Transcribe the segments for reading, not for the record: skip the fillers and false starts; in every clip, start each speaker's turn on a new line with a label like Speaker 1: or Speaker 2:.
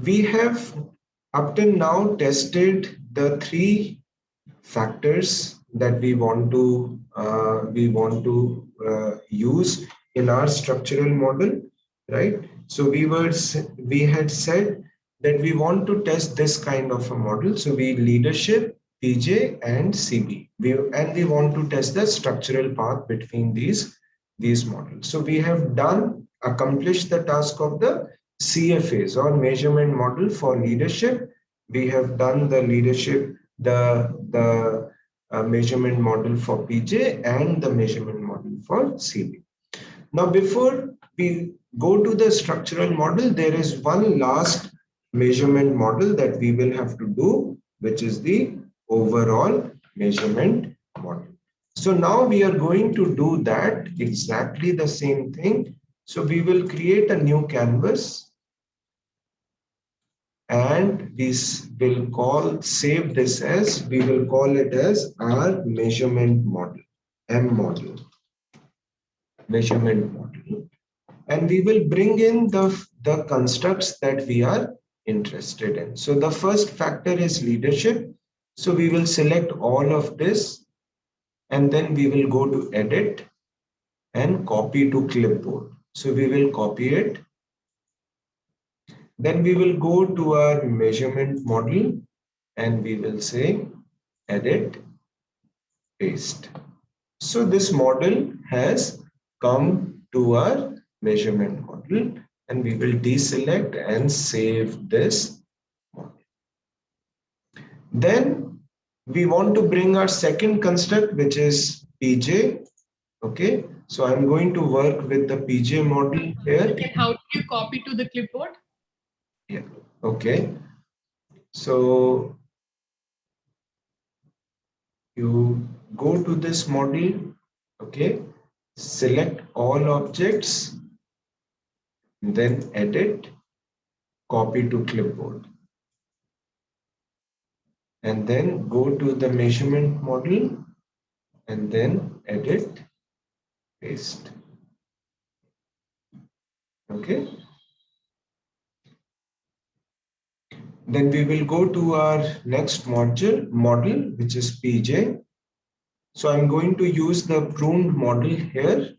Speaker 1: We have up till now tested the three factors that we want to use in our structural model, right? So we had said that we want to test this kind of a model. So we leadership, PJ, and CB. We want to test the structural path between these models. So we have accomplished the task of the CFAs or measurement model for leadership. We have done the leadership, the measurement model for PJ and the measurement model for CB. Now, before we go to the structural model, there is one last measurement model that we will have to do, which is the overall measurement model. So now we are going to do that exactly the same thing. So we will create a new canvas and we will save this as, we will call it as our measurement model, M model, measurement model. And we will bring in the constructs that we are interested in. So the first factor is leadership. So we will select all of this and then we will go to edit and copy to clipboard. So we will copy it. Then we will go to our measurement model and we will say edit, paste. So this model has come to our measurement model and we will deselect and save this model. Then we want to bring our second construct, which is PJ. Okay, so I'm going to work with the PJ model here.
Speaker 2: How do you copy to the clipboard?
Speaker 1: Yeah, okay. So you go to this model, okay, select all objects, then edit, copy to clipboard. And then go to the measurement model and then edit, paste. Okay. Then we will go to our next model, which is PJ. So I'm going to use the pruned model here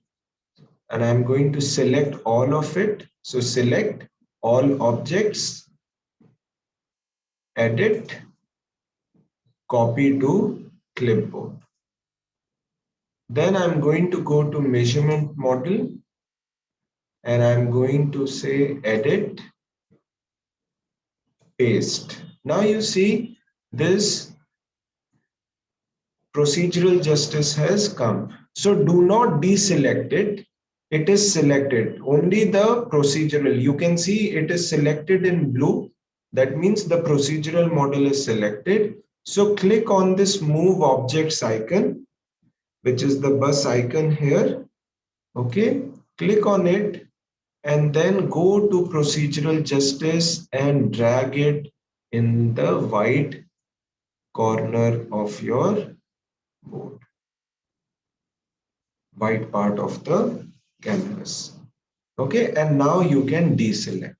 Speaker 1: and I'm going to select all of it. So select all objects, edit, copy to clipboard. Then I'm going to go to measurement model and I'm going to say edit, paste. Now you see this procedural justice has come. So do not deselect it. It is selected. Only the procedural. You can see it is selected in blue. That means the procedural model is selected. So click on this move objects icon, which is the bus icon here. Okay, click on it and then go to procedural justice and drag it in the white corner of your board, white part of the canvas. Okay, and now you can deselect.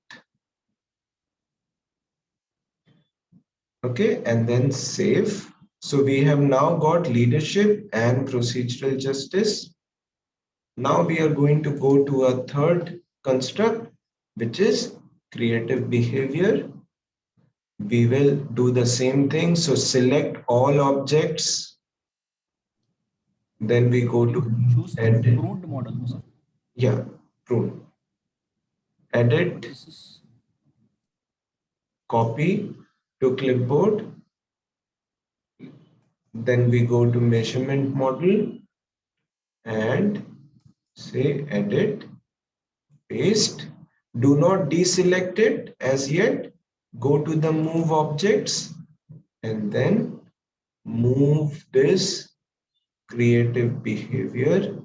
Speaker 1: Okay, and then save. So we have now got leadership and procedural justice. Now we are going to go to a third construct, which is creative behavior. We will do the same thing. So select all objects. Then we go to
Speaker 3: choose the pruned model, sir.
Speaker 1: Yeah, prune. Edit, copy to clipboard. Then we go to measurement model and say edit, paste. Do not deselect it as yet. Go to the move objects and then move this creative behavior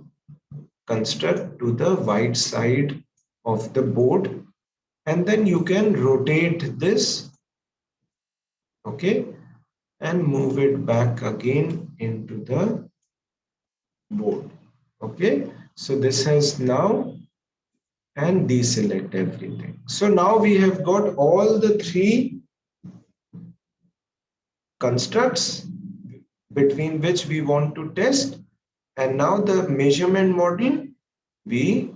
Speaker 1: construct to the right side of the board, and then you can rotate this, okay, and move it back again into the board. Okay, so this has now and deselect everything. So now we have got all the three constructs between which we want to test. And now the measurement model, we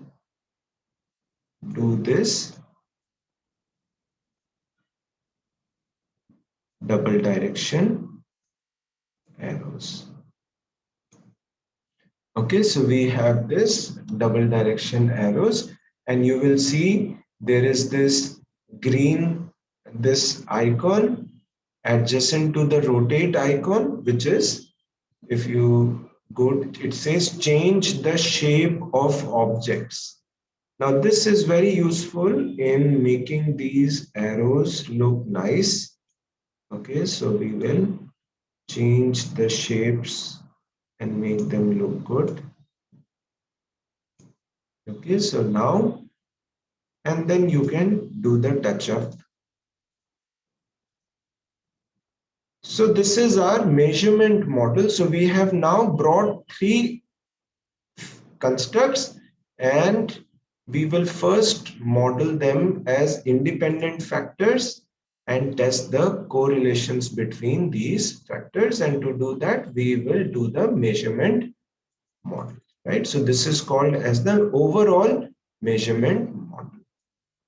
Speaker 1: do this double direction arrows. Okay, so we have this double direction arrows, and you will see there is this green, this icon adjacent to the rotate icon, which is, if you go, it says change the shape of objects. Now this is very useful in making these arrows look nice. Okay, so we will change the shapes and make them look good. Okay, so now, and then you can do the touch up. So this is our measurement model. So we have now brought three constructs, and we will first model them as independent factors and test the correlations between these factors. And to do that, we will do the measurement model, right? So this is called as the overall measurement model.